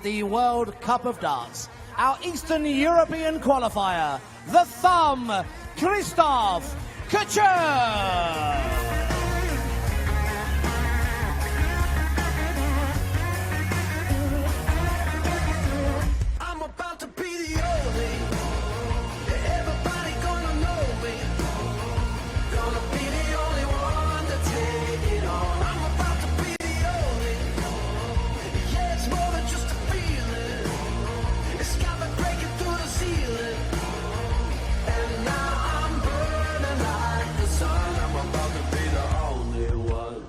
The World Cup of Darts. Our Eastern European qualifier, the Thumb, Kciuk. I'm about to be the only. Everybody gonna know me. Gonna be the only one to take it on. I'm about to be the only. Yeah, it's more than just a feeling. It's got me breaking through the ceiling. And now I'm burning like the sun. I'm about to be the only one.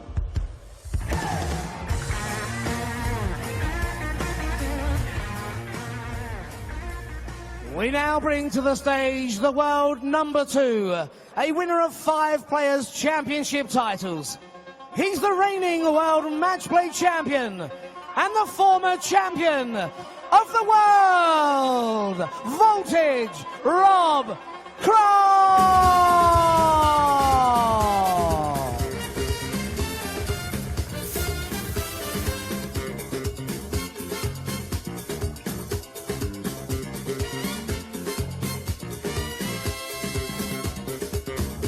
We now bring to the stage the world number 2, a winner of 5 Players' Championship titles. He's the reigning world match play champion and the former champion of the world, Voltage, Rob Cross.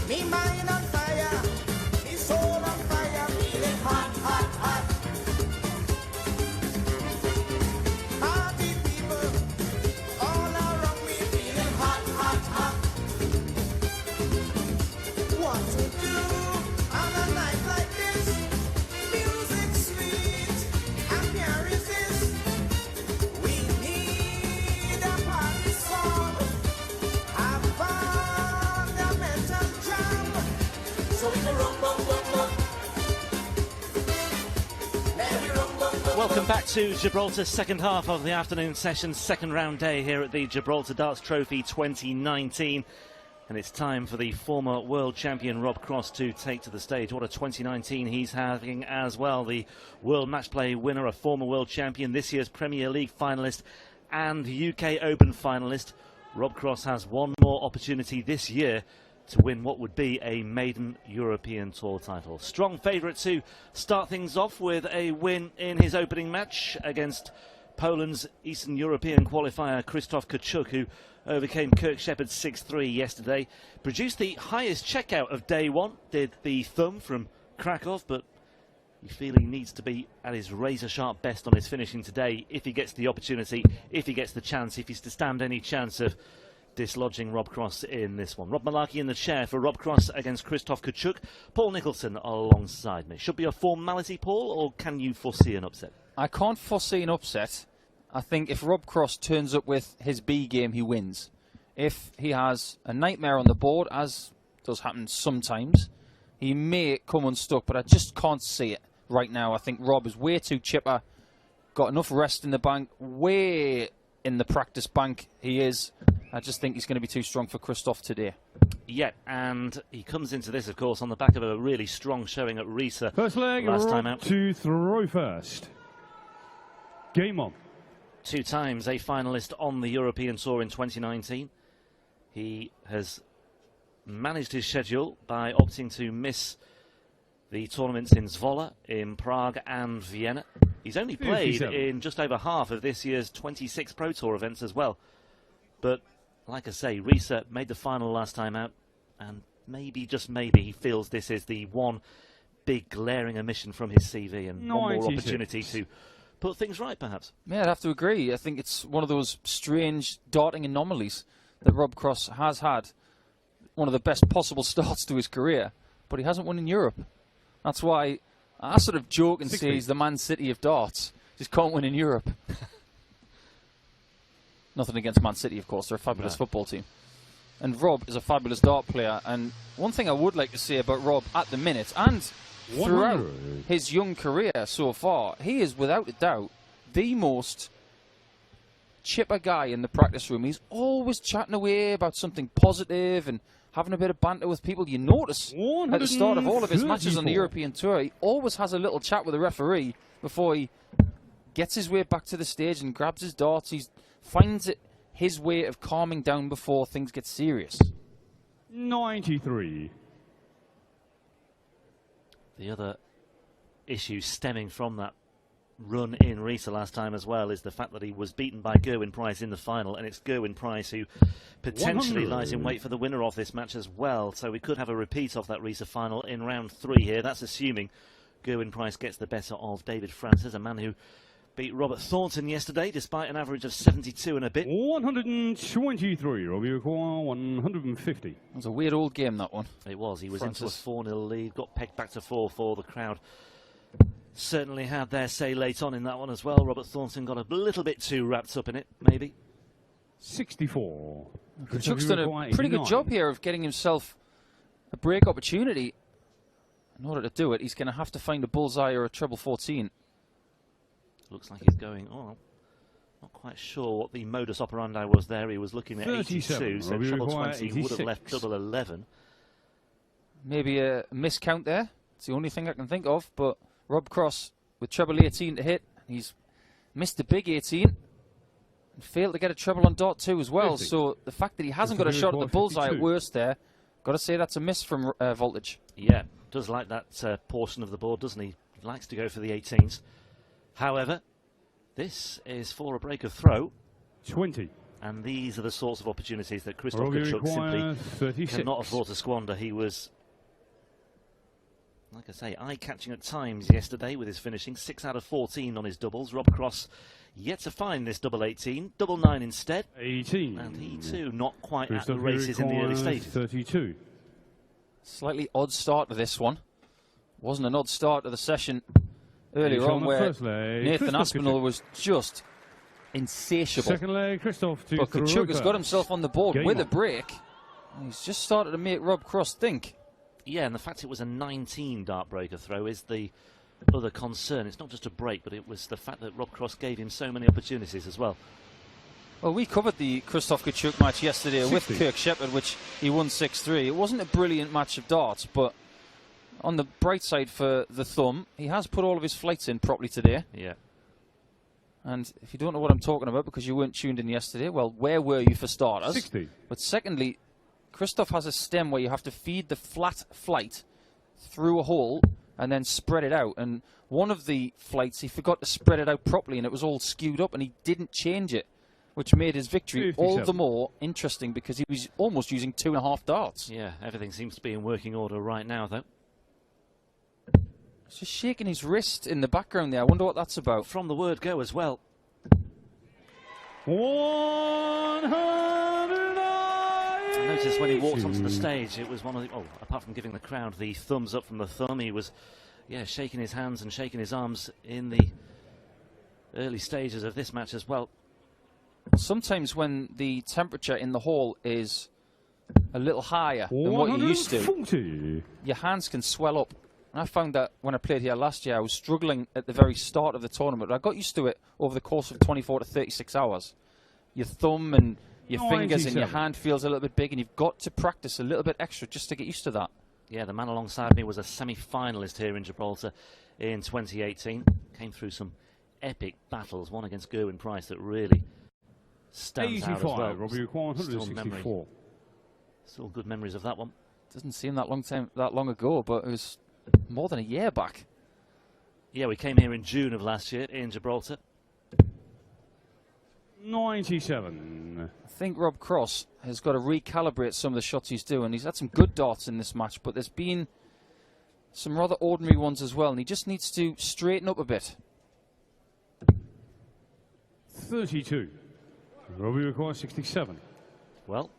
Me mind on fire, me soul on fire, feeling hot, hot, hot. Party people, all around me, feeling hot, hot, hot. What to do on a night like this? Music sweet, I can't resist. We need a party song. Have fundamental jam. So we can rum, bum, bum, bum. Let me rum, bum, bum. Welcome back to Gibraltar's second half of the afternoon session, second round day here at the Gibraltar Darts Trophy 2019. And it's time for the former world champion Rob Cross to take to the stage. What a 2019 he's having as well. The World Match Play winner, a former world champion, this year's Premier League finalist and UK Open finalist. Rob Cross has one more opportunity this year to win what would be a maiden European Tour title. Strong favourite to start things off with a win in his opening match against Poland's Eastern European qualifier Kciuk, who overcame Kciuk 6-3 yesterday. Produced the highest checkout of day one, did the Thumb from Krakow, but you feel he needs to be at his razor-sharp best on his finishing today if he gets the opportunity, if he gets the chance, if he's to stand any chance of dislodging Rob Cross in this one. Rob Malarkey in the chair for Rob Cross against Kciuk. Paul Nicholson alongside me. Should be a formality, Paul, or can you foresee an upset? I can't foresee an upset. I think if Rob Cross turns up with his B game, he wins. If he has a nightmare on the board, as does happen sometimes, he may come unstuck, but I just can't see it right now. I think Rob is way too chipper, got enough rest in the bank, way in the practice bank he is. I just think he's going to be too strong for Kciuk today. Yeah, and he comes into this, of course, on the back of a really strong showing at Risa First leg, last time Rob out. to throw first. Game on. 2 times a finalist on the European Tour in 2019. He has managed his schedule by opting to miss the tournaments in Zwolle, in Prague and Vienna. He's only played 57. in just over half of this year's 26 Pro Tour events as well. But, like I say, Risa made the final last time out, and maybe, just maybe, he feels this is the one big glaring omission from his CV and one more 96. opportunity to put things right, perhaps. Yeah, I'd have to agree. I think it's one of those strange darting anomalies that Rob Cross has had. One of the best possible starts to his career, but he hasn't won in Europe. That's why I sort of joke and say he's the Man City of darts. Just can't win in Europe. Nothing against Man City, of course. They're a fabulous football team. And Rob is a fabulous dart player. And one thing I would like to say about Rob at the minute, and throughout his young career so far, he is without a doubt the most chipper guy in the practice room. He's always chatting away about something positive and having a bit of banter with people. You notice at the start of all of his matches on the European Tour, he always has a little chat with the referee before he gets his way back to the stage and grabs his darts. He finds it his way of calming down before things get serious. 93. The other issue stemming from that run in Risa last time as well is the fact that he was beaten by Gerwyn Price in the final, and it's Gerwyn Price who potentially 100. lies in wait for the winner of this match as well. So we could have a repeat of that Risa final in round 3 here. That's assuming Gerwyn Price gets the better of David Francis, a man who beat Robert Thornton yesterday despite an average of 72 and a bit. 123, Robbie require 150. It was a weird old game, that one. It was. He was Francis. into a 4-0 lead, got pegged back to 4-4. The crowd certainly had their say late on in that one as well. Robert Thornton got a little bit too wrapped up in it, maybe. 64. Kciuk's done a pretty good job here of getting himself a break opportunity. In order to do it, he's going to have to find a bullseye or a treble 14. Looks like he's going, oh, not quite sure what the modus operandi was there. He was looking at 82, so treble 20 would have left double 11. Maybe a miscount there. It's the only thing I can think of. But Rob Cross with treble 18 to hit. He's missed the big 18 and failed to get a treble on dot 2 as well. 50. So the fact that he hasn't got a shot at the bullseye at worst there, got to say that's a miss from Voltage. Yeah, does like that portion of the board, doesn't he? Likes to go for the 18s. However, this is for a break of throw. 20. And these are the sorts of opportunities that Krzysztof Kciuk simply 36. cannot afford to squander. He was, like I say, eye-catching at times yesterday with his finishing. 6 out of 14 on his doubles. Rob Cross yet to find this double 18. Double 9 instead. 18. And he too not quite at Krzysztof the races in the early requires stages. 32. Slightly odd start to this one. Wasn't an odd start to the session earlier on where Nathan Aspinall was just insatiable. Second leg, Krzysztof to But Kciuk has Throka. got himself on the board Game with on. a break. And he's just started to make Rob Cross think. Yeah, and the fact it was a 19 dart breaker throw is the other concern. It's not just a break, but it was the fact that Rob Cross gave him so many opportunities as well. Well, we covered the Krzysztof Kciuk match yesterday 60. with Kirk Shepherd, which he won 6-3. It wasn't a brilliant match of darts, but on the bright side for the thumb, he has put all of his flights in properly today. Yeah. And if you don't know what I'm talking about because you weren't tuned in yesterday, well, where were you for starters? 60. But secondly, Krzysztof has a stem where you have to feed the flat flight through a hole and then spread it out. And one of the flights, he forgot to spread it out properly and it was all skewed up and he didn't change it, which made his victory 57. all the more interesting because he was almost using 2.5 darts. Yeah, everything seems to be in working order right now, though. He's just shaking his wrist in the background there. I wonder what that's about. From the word go as well. 100. I noticed when he walked onto the stage, it was one of the, apart from giving the crowd the thumbs up from the thumb, he was, yeah, shaking his hands and shaking his arms in the early stages of this match as well. Sometimes when the temperature in the hall is a little higher than what you're used to, 140. your hands can swell up. And I found that when I played here last year, I was struggling at the very start of the tournament. But I got used to it over the course of 24 to 36 hours. Your thumb and your fingers and your hand feels a little bit big, and you've got to practice a little bit extra just to get used to that. Yeah, the man alongside me was a semi-finalist here in Gibraltar in 2018. Came through some epic battles, one against Gerwyn Price that really stands out as well. 85. Robbie require 164. Still good memories of that one. Doesn't seem that long ago, but it was more than a year back. Yeah, we came here in June of last year in Gibraltar. 97. I think Rob Cross has got to recalibrate some of the shots he's doing. He's had some good darts in this match, but there's been some rather ordinary ones as well, and he just needs to straighten up a bit. 32. Robbie requires 67. Well,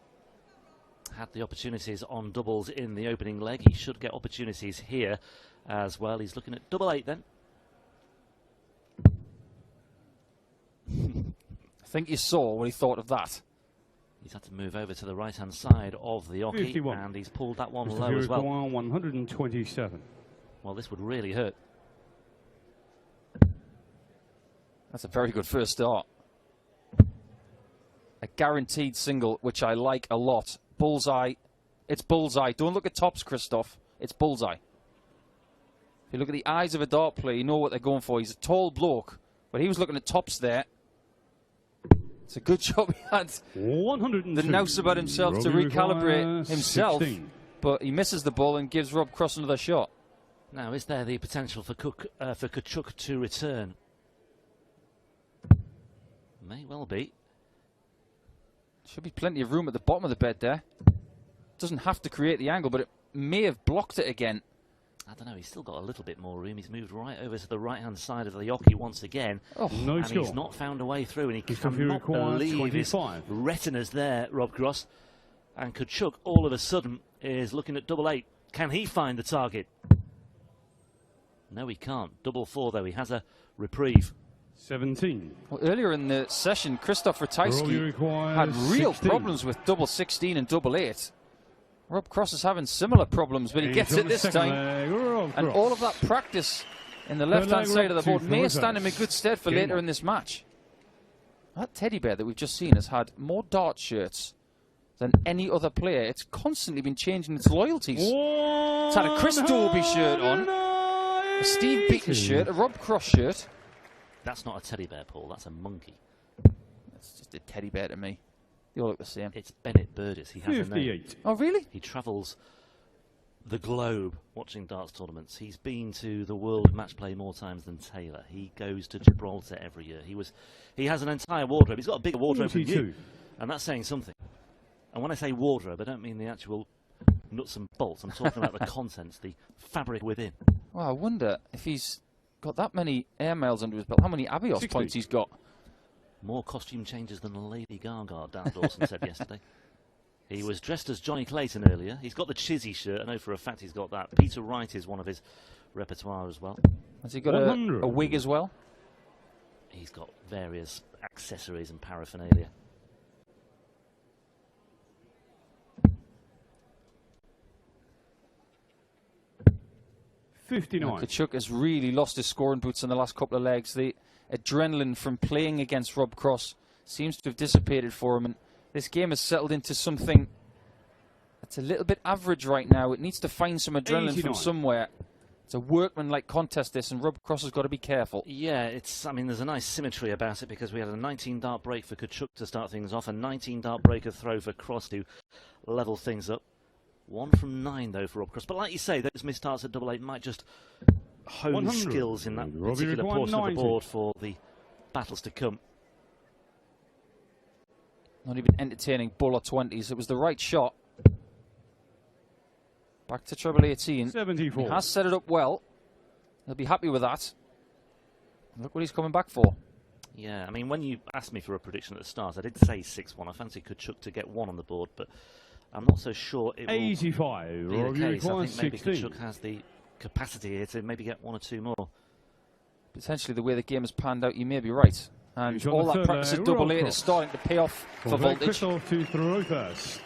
had the opportunities on doubles in the opening leg. He should get opportunities here as well. He's looking at double 8 then. I think you saw what he thought of that. He's had to move over to the right-hand side of the oche, 51. and he's pulled that one Mr. low as well. 127. Well, this would really hurt. That's a very good first start. A guaranteed single, which I like a lot. Bullseye. It's bullseye. Don't look at tops, Krzysztof. It's bullseye. If you look at the eyes of a dart player, you know what they're going for. He's a tall bloke, but he was looking at tops there. It's a good job he had 102. the nous about himself to Robbie recalibrate requires himself, 16. but he misses the ball and gives Rob Cross another shot. Now, is there the potential for Kciuk to return? May well be. Should be plenty of room at the bottom of the bed there. Doesn't have to create the angle, but it may have blocked it again. I don't know, he's still got a little bit more room. He's moved right over to the right-hand side of the Yoki once again. Oh, no and score. he's not found a way through, and he He's cannot believe his 25. retinas there, Rob Cross. And Kciuk, all of a sudden, is looking at double 8. Can he find the target? No, he can't. Double 4, though. He has a reprieve. 17. Well, earlier in the session, Krzysztof Robbie Ratajski requires had real 16. problems with double 16 and double 8. Rob Cross is having similar problems, but he gets He's on it the this second time. leg, Rob And Cross. all of that practice in the left-hand leg, side of the Rob, board two may for stand him in reverse. good stead for Game later on. in this match. That teddy bear that we've just seen has had more dart shirts than any other player. It's constantly been changing its loyalties. It's had a Chris Dobie shirt on, a Steve Beaton shirt, a Rob Cross shirt. That's not a teddy bear, Paul. That's a monkey. That's just a teddy bear to me. They all look the same. It's Bennett Burgess. He has a name. 58. Oh, really? He travels the globe watching darts tournaments. He's been to the World Match Play more times than Taylor. He goes to Gibraltar every year. He has an entire wardrobe. He's got a bigger wardrobe than 42. you, and that's saying something. And when I say wardrobe, I don't mean the actual nuts and bolts. I'm talking about the contents, the fabric within. Well, I wonder if he's got that many air miles under his belt, how many Abios 60. points he's got. More costume changes than Lady Gaga, Dan Dawson said yesterday. He was dressed as Johnny Clayton earlier. He's got the Chizzy shirt. I know for a fact he's got that. Peter Wright is one of his repertoire as well. Has he got 100. a wig as well? He's got various accessories and paraphernalia. Now, 59. Kciuk has really lost his scoring boots in the last couple of legs. The adrenaline from playing against Rob Cross seems to have dissipated for him, and this game has settled into something that's a little bit average right now. It needs to find some adrenaline 89. from somewhere. It's a workman-like contest, this, and Rob Cross has got to be careful. Yeah, I mean, there's a nice symmetry about it because we had a 19 dart break for Kciuk to start things off, a 19 dart breaker throw for Cross to level things up. 1 from 9, though, for Rob Cross. But like you say, those missed darts at double 8 might just hone 100. skills in that Robbie particular required portion of the 90. board for the battles to come. Not even entertaining bull or 20s. It was the right shot. Back to treble 18. 74. He has set it up well. He'll be happy with that. Look what he's coming back for. Yeah, I mean, when you asked me for a prediction at the start, I did say 6-1. I fancy Kciuk to get 1 on the board, but I'm not so sure it will 85. be the Robbie case. I requires think maybe 16. Kciuk has the capacity here to maybe get 1 or 2 more. Potentially the way the game has panned out, you may be right. And He's on all the that third practice leg, at double Rob 8 is Cross. starting to pay off for From voltage. Kciuk to throw first.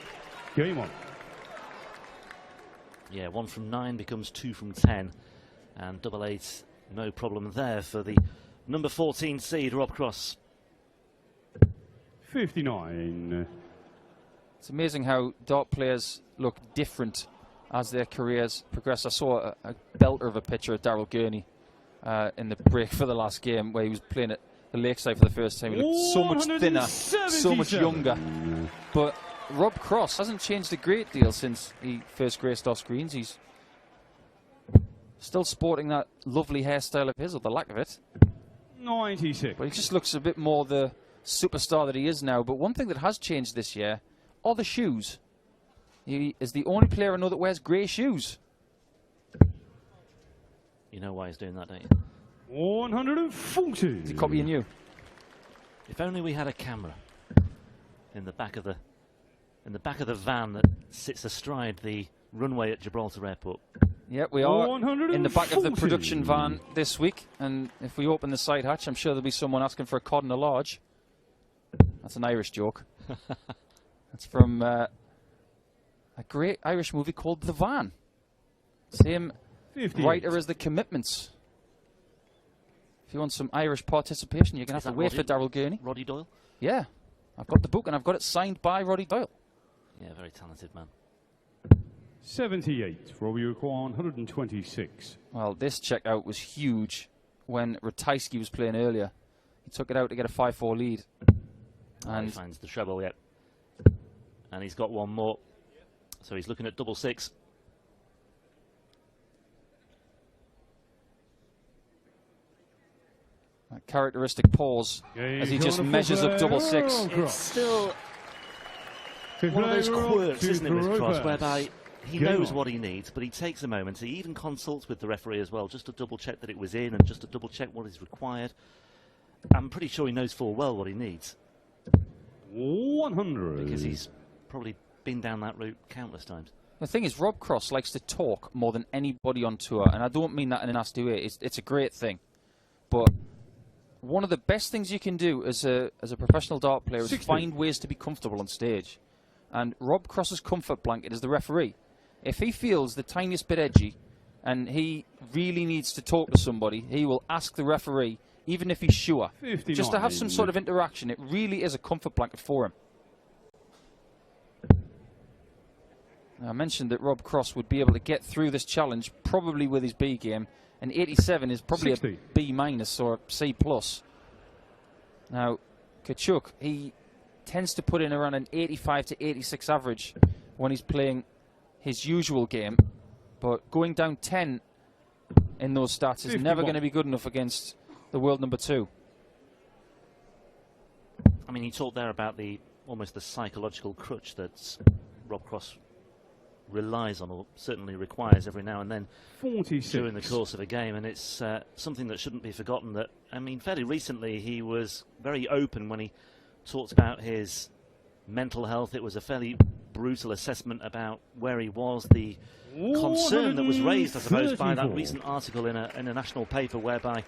Game on. Yeah, 1 from 9 becomes 2 from 10. And double 8, no problem there for the number 14 seed, Rob Cross. 59. It's amazing how dart players look different as their careers progress. I saw a belter of a picture of Daryl Gurney in the break for the last game where he was playing at the Lakeside for the first time. He looked so much thinner, so much 177. younger. But Rob Cross hasn't changed a great deal since he first graced our screens. He's still sporting that lovely hairstyle of his, or the lack of it. 96. But he just looks a bit more the superstar that he is now. But one thing that has changed this year are the shoes. He is the only player I know that wears grey shoes. You know why he's doing that, don't you? 140. Is he copying you? If only we had a camera in the back of the van that sits astride the runway at Gibraltar Airport. Yeah, we are in the back of the 140. production van this week. And if we open the side hatch, I'm sure there'll be someone asking for a cod and a large. That's an Irish joke. That's from a great Irish movie called The Van. Same 58. writer as The Commitments. If you want some Irish participation, you're going Is to have to that wait for Roddy? Daryl Gurney. Roddy Doyle? Yeah, I've got the book and I've got it signed by Roddy Doyle. Yeah, very talented man. 78. Robbie require 126. Well, this checkout was huge when Ratajski was playing earlier. He took it out to get a 5-4 lead. He And finds the treble yet. And he's got 1 more. So he's looking at double 6. A characteristic pause as he just measures up double six. It's still one of those quirks, isn't it, with Cross, whereby he knows what he needs, but he takes a moment. He even consults with the referee as well, just to double check that it was in and just to double check what is required. I'm pretty sure he knows full well what he needs. 100. Because he's probably been down that route countless times. The thing is, Rob Cross likes to talk more than anybody on tour, and I don't mean that in a nasty way. It's a great thing. But one of the best things you can do as a professional dart player is 60. find ways to be comfortable on stage. And Rob Cross's comfort blanket is the referee. If he feels the tiniest bit edgy and he really needs to talk to somebody, he will ask the referee, even if he's sure, just to have some sort of interaction. It really is a comfort blanket for him. Now, I mentioned that Rob Cross would be able to get through this challenge probably with his B game, and 87 is probably 60. a B- or a C+. Now, Kciuk, he tends to put in around an 85 to 86 average when he's playing his usual game, but going down 10 in those stats is 51. never going to be good enough against the world number 2. I mean, you talked there about almost the psychological crutch that Rob Cross relies on, or certainly requires every now and then 46. during the course of a game, and it's something that shouldn't be forgotten. That, I mean, fairly recently he was very open when he talked about his mental health. It was a fairly brutal assessment about where he was, the concern that was raised, I suppose, by that recent article in a national paper whereby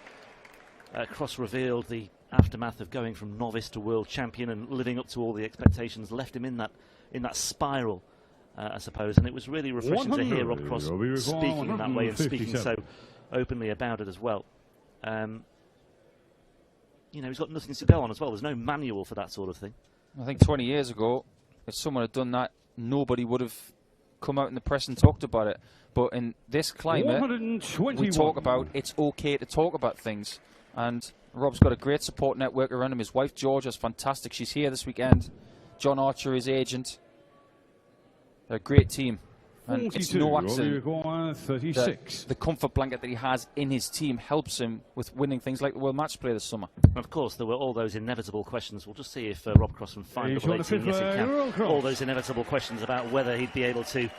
Cross revealed the aftermath of going from novice to world champion and living up to all the expectations left him in that spiral, I suppose. And it was really refreshing to hear Rob Cross speaking in that way and speaking so openly about it as well. You know, he's got nothing to go on as well. There's no manual for that sort of thing. I think 20 years ago, if someone had done that, nobody would have come out in the press and talked about it. But in this climate, we talk about it's okay to talk about things. And Rob's got a great support network around him. His wife, Georgia's fantastic. She's here this weekend. John Archer, his agent. They're a great team. And it's no accident that the comfort blanket that he has in his team helps him with winning things like the World Match Play this summer. Of course, there were all those inevitable questions. We'll just see if Rob Cross can find double 18. Yes, he can. All those inevitable questions about whether he'd be able to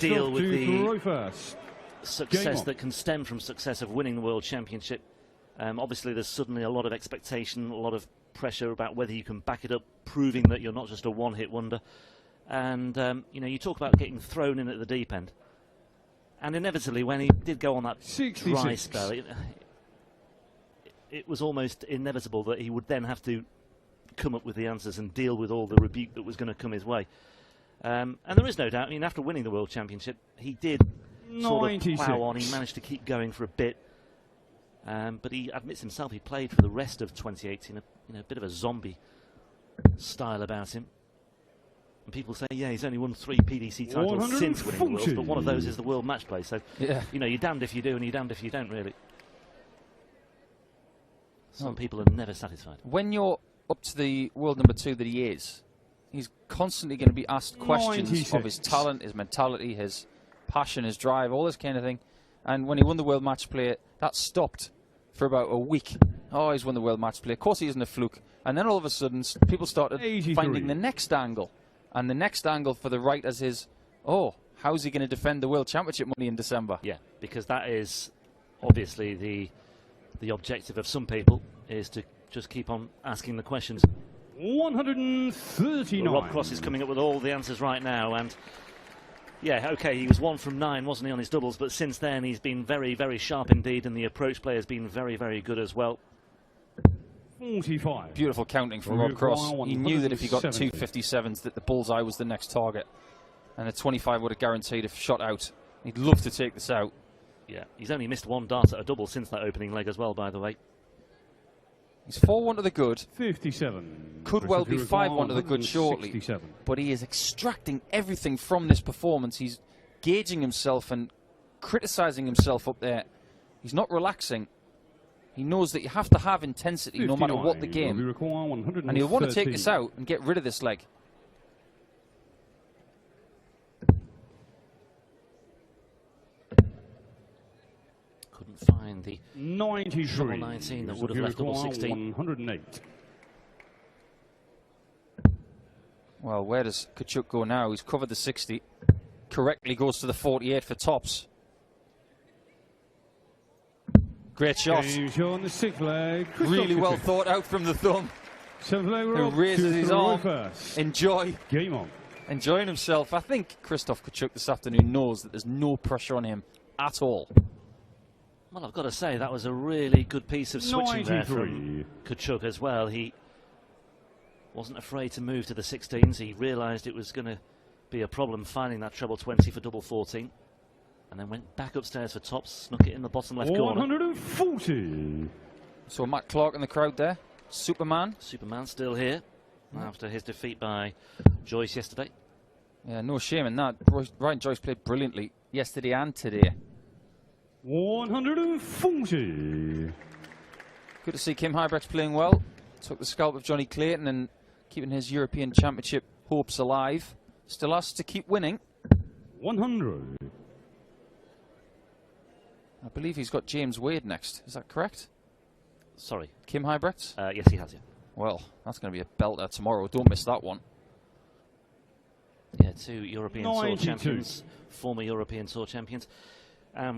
deal with the success that can stem from success of winning the World Championship. Obviously, there's suddenly a lot of expectation, a lot of pressure about whether you can back it up, proving that you're not just a one-hit wonder. And, you know, you talk about getting thrown in at the deep end. And inevitably, when he did go on that 66. dry spell, it was almost inevitable that he would then have to come up with the answers and deal with all the rebuke that was going to come his way. And there is no doubt, I mean, after winning the World Championship, he did sort of plough on. He managed to keep going for a bit. But he admits himself he played for the rest of 2018, a bit of a zombie style about him. And people say, yeah, he's only won 3 PDC titles since winning the Worlds, but one of those is the World Match Play. So, yeah, you know, you're damned if you do and you're damned if you don't, really. Some people are never satisfied. When you're up to the world number 2 that he is, he's constantly going to be asked questions of his talent, his mentality, his passion, his drive, all this kind of thing. And when he won the World Match Play, that stopped for about a week. Oh, he's won the World Match Play. Of course he isn't a fluke. And then all of a sudden, people started finding the next angle. And the next angle for the writers is, oh, how's he going to defend the World Championship money in December? Yeah, because that is obviously the objective of some people, is to just keep on asking the questions. 139. Well, Rob Cross is coming up with all the answers right now, and yeah, okay, he was 1 from 9, wasn't he, on his doubles, but since then he's been very, very sharp indeed, and the approach play has been very, very good as well. 45. Beautiful counting from Rob Cross. He knew that if he got 2 57s, that the bullseye was the next target, and a 25 would have guaranteed a shot out. He'd love to take this out. Yeah, he's only missed 1 dart at a double since that opening leg as well, by the way. He's 4-1 to the good. 57. Could well be 5-1 to the good shortly. 67. But he is extracting everything from this performance. He's gauging himself and criticising himself up there. He's not relaxing. He knows that you have to have intensity no matter what the game. And he'll want to take this out and get rid of this leg. Couldn't find behind the 93. 19 that would have left double 16. 108. Well, where does Kciuk go now? He's covered the 60. Correctly goes to the 48 for tops. Great shot. Game's on the 6th leg. Really Kciuk. well thought out from the thumb. 7th leg, Who Rob. raises his arm. First. Game enjoying himself. I think Krzysztof Kciuk this afternoon knows that there's no pressure on him at all. Well, I've got to say, that was a really good piece of switching there 93. from Kciuk as well. He wasn't afraid to move to the 16s. He realised it was going to be a problem finding that treble 20 for double 14. And then went back upstairs for tops, snuck it in the bottom left corner. 140. So Matt Clark in the crowd there. Superman. Superman still here after his defeat by Joyce yesterday. Yeah, no shame in that. Ryan Joyce played brilliantly yesterday and today. 140. Good to see Kim Huybrechts playing well. Took the scalp of Johnny Clayton and keeping his European Championship hopes alive. Still has to keep winning. 100. I believe he's got James Wade next. Is that correct? Sorry. Kim Huybrechts? Yes, he has, yeah. Well, that's going to be a belter tomorrow. Don't miss that one. Yeah, 2 European Tour 92. champions, former European Tour champions.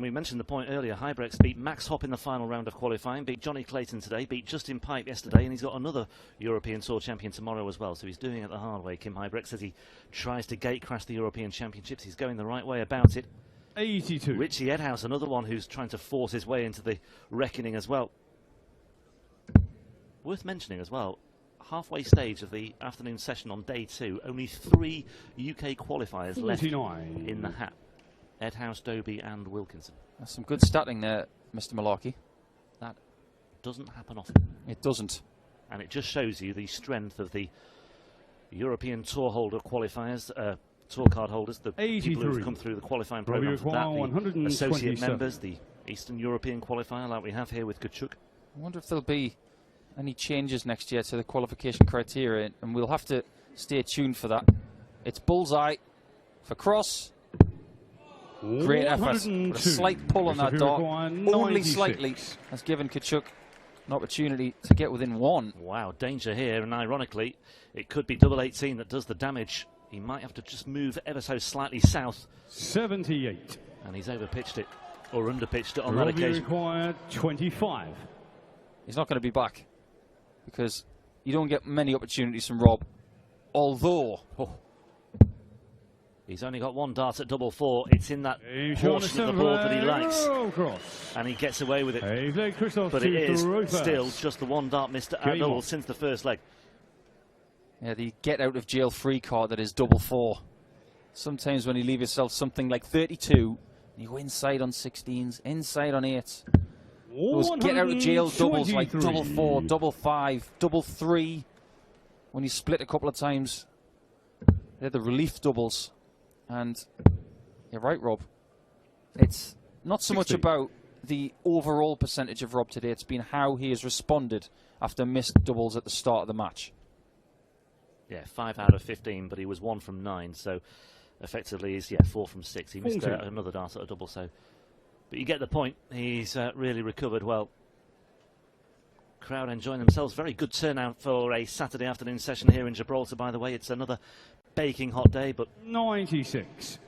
We mentioned the point earlier, Huybrechts beat Max Hopp in the final round of qualifying, beat Johnny Clayton today, beat Justin Pipe yesterday, and he's got another European Tour champion tomorrow as well. So he's doing it the hard way, Kim Huybrechts, as he tries to gatecrash the European Championships. He's going the right way about it. 82. Richie Edhouse, another one who's trying to force his way into the reckoning as well. Worth mentioning as well, halfway stage of the afternoon session on day 2, only 3 UK qualifiers 49. left in the hat. Edhouse, Doby and Wilkinson. That's some good statting there, Mr. Malarkey. That doesn't happen often. It doesn't. And it just shows you the strength of the European Tour holder qualifiers, tour card holders, the people who've come through the qualifying programme for that, the associate members, the Eastern European qualifier like we have here with Kciuk. I wonder if there'll be any changes next year to the qualification criteria, and we'll have to stay tuned for that. It's bullseye for Cross. Great effort. With a slight pull on that dart, only slightly, has given Kciuk an opportunity to get within 1. Wow, danger here, and ironically, it could be double 18 that does the damage. He might have to just move ever so slightly south. 78. And he's overpitched it, or underpitched it on that occasion. Required 25. He's not going to be back, because you don't get many opportunities from Rob. Although, he's only got 1 dart at double 4. It's in that portion of the board that he likes. And he gets away with it. But it is still just the 1 dart missed at double since the first leg. yeah, the get out of jail free card that is double 4. Sometimes when you leave yourself something like 32, you go inside on 16s, inside on 8s. Those get out of jail doubles like double 4, double 5, double 3. When you split a couple of times, they're the relief doubles. And you're right, Rob. It's not so much about the overall percentage of Rob today. It's been how he has responded after missed doubles at the start of the match. Yeah, 5 out of 15, but he was 1 from 9. So effectively, he's 4 from 6. He missed another dart at a double. So, but you get the point. He's really recovered well. Crowd enjoying themselves. Very good turnout for a Saturday afternoon session here in Gibraltar, by the way. It's another baking hot day, but 96.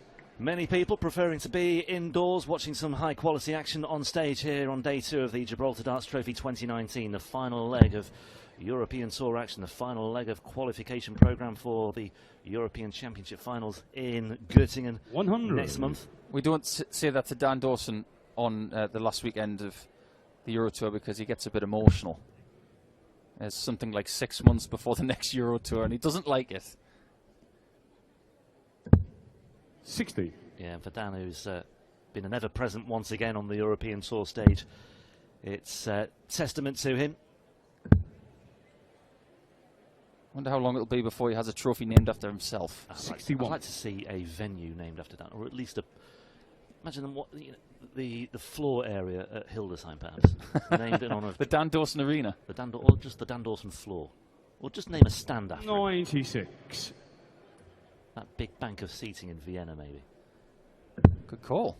many people preferring to be indoors watching some high quality action on stage here on day 2 of the Gibraltar Darts Trophy 2019, the final leg of European Tour action, the final leg of qualification programme for the European Championship finals in Göttingen 100. next month. We don't say that to Dan Dawson on the last weekend of the Euro Tour because he gets a bit emotional. It's something like 6 months before the next Euro Tour and he doesn't like it. 60. Yeah, and for Dan, who's been an ever-present once again on the European Tour stage, it's testament to him. Wonder how long it'll be before he has a trophy named after himself. I'd like to see a venue named after that, or at least imagine them, the floor area at Hildesheim, perhaps, named in honour of the Dan Dawson Arena, or just the Dan Dawson floor, or just name a stand after 96. him. That big bank of seating in Vienna, maybe. Good call.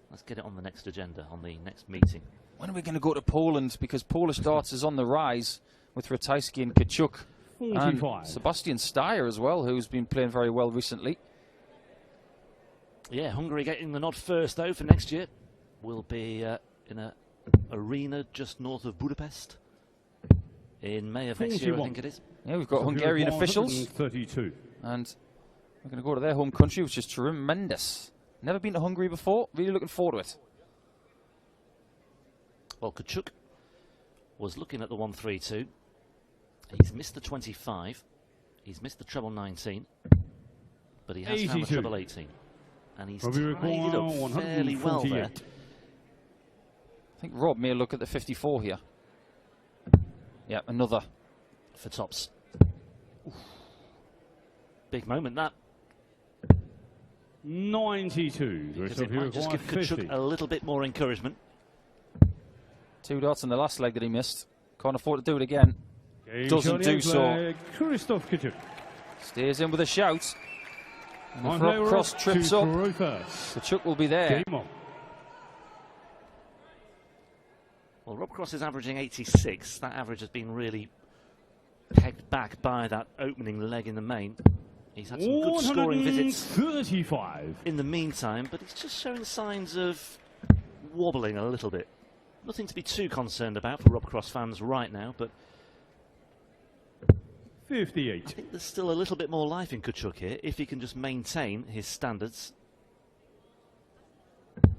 Let's get it on the next agenda, on the next meeting. when are we going to go to Poland? Because Polish darts is on the rise with Ratajski and Kciuk. 45. And Sebastian Steyer as well, who's been playing very well recently. Yeah, Hungary getting the nod first, though, for next year. Will be in an arena just north of Budapest in May of next year, I think it is. Yeah, we've got Hungarian officials. 32. And we're going to go to their home country, which is tremendous. Never been to Hungary before. Really looking forward to it. Well, Kciuk was looking at the 132. He's missed the 25. He's missed the treble 19. But he has found the treble 18. And he's tied it up fairly well there. I think Rob may look at the 54 here. Yeah, another. For tops. Oof. Big moment, that. 92. Because it might just give Kciuk a little bit more encouragement. 2 darts in the last leg that he missed. Can't afford to do it again. Doesn't do so. Kciuk Stays in with a shout. And if Rob Cross trips up, Kciuk will be there. Well, Rob Cross is averaging 86. That average has been really pegged back by that opening leg in the main. He's had some good scoring visits 35 in the meantime, but he's just showing signs of wobbling a little bit. Nothing to be too concerned about for Rob Cross fans right now, but 58. I think there's still a little bit more life in Kciuk here if he can just maintain his standards.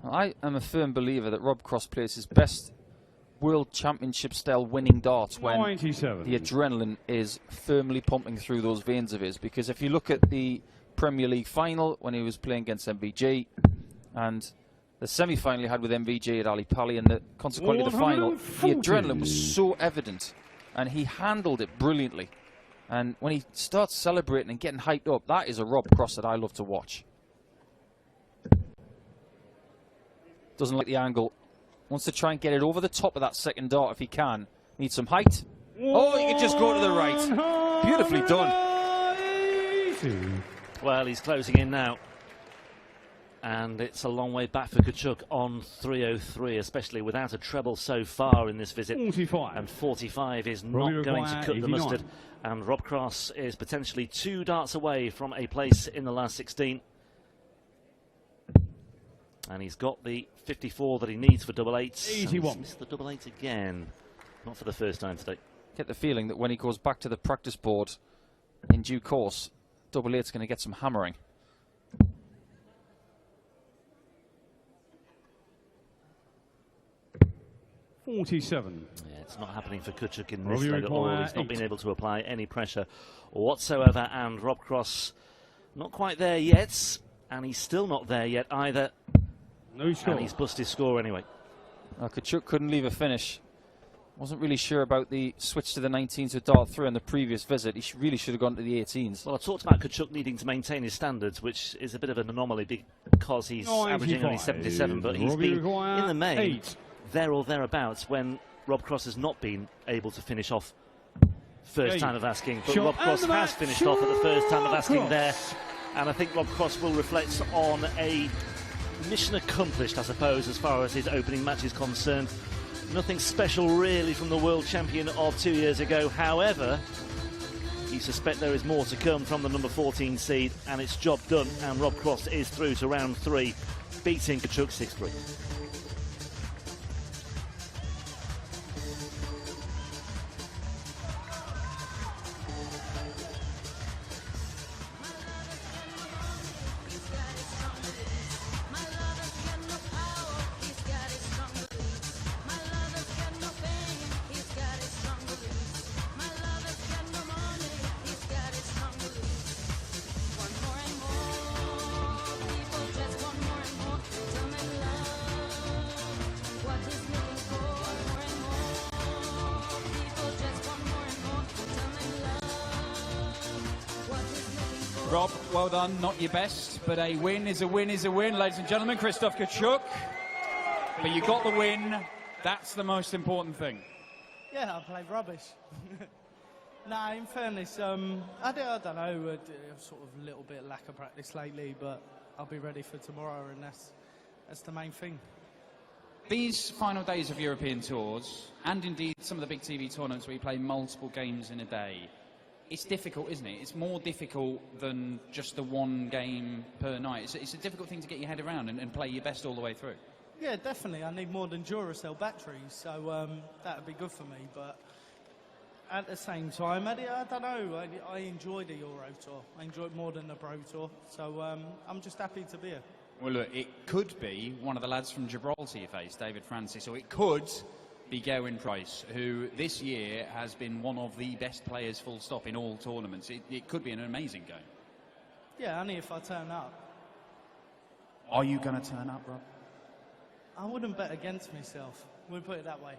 I am a firm believer that Rob Cross plays his best World Championship style winning darts when 97. The adrenaline is firmly pumping through those veins of his. Because if you look at the Premier League final when he was playing against MVG, and the semi-final he had with MVG at Ali Pali, and consequently the final, the adrenaline was so evident, and he handled it brilliantly. And when he starts celebrating and getting hyped up, that is a Rob Cross that I love to watch. Doesn't like the angle. Wants to try and get it over the top of that second dart if he can. Needs some height. Oh, you can just go to the right. Beautifully done. Well, he's closing in now. And it's a long way back for Kciuk on 303, especially without a treble so far in this visit. 45. And 45 is not going to cut the mustard. And Rob Cross is potentially 2 darts away from a place in the last 16. And he's got the 54 that he needs for double eights. 81. He's missed the double eight again. Not for the first time today. Get the feeling that when he goes back to the practice board in due course, double eight's going to get some hammering. Yeah, it's not happening for Kciuk in this leg at all. He's not been able to apply any pressure whatsoever. And Rob Cross not quite there yet. And he's still not there yet either. No score. And he's busted his score anyway. Kciuk couldn't leave a finish. Wasn't really sure about the switch to the 19s with dart 3 on the previous visit. He really should have gone to the 18s. Well, I talked about Kciuk needing to maintain his standards, which is a bit of an anomaly because he's averaging only 77, but he's been in the main there or thereabouts when Rob Cross has not been able to finish off first time of asking. But Rob Cross has finished off at the first time of asking there. And I think Rob Cross will reflect on a mission accomplished, I suppose, as far as his opening match is concerned. Nothing special really from the world champion of 2 years ago. However, you suspect there is more to come from the number 14 seed, and it's job done. And Rob Cross is through to round 3, beating Kciuk 6-3. Rob, well done. Not your best, but a win is a win is a win, ladies and gentlemen. Christoph Kciuk. But you got the win. That's the most important thing. Yeah, I played rubbish. Nah, in fairness, I don't know, sort of a little bit lack of practice lately, but I'll be ready for tomorrow, and that's the main thing. These final days of European tours, and indeed some of the big TV tournaments where you play multiple games in a day, it's difficult, isn't it? It's more difficult than just the one game per night. It's a difficult thing to get your head around and play your best all the way through. Yeah, definitely. I need more than Duracell batteries, so that would be good for me. But at the same time, Eddie, I don't know. I enjoy the Euro Tour. I enjoy it more than the Pro Tour. So I'm just happy to be here. Well, look, it could be one of the lads from Gibraltar you face, David Francis, or it could be Gerwyn Price, who this year has been one of the best players, full stop, in all tournaments. It could be an amazing game. Yeah, only if I turn up. Are you going to turn up, Rob? I wouldn't bet against myself. We'll put it that way.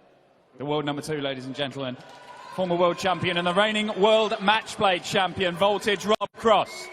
The world number 2, ladies and gentlemen, former world champion and the reigning world match play champion, Voltage Rob Cross.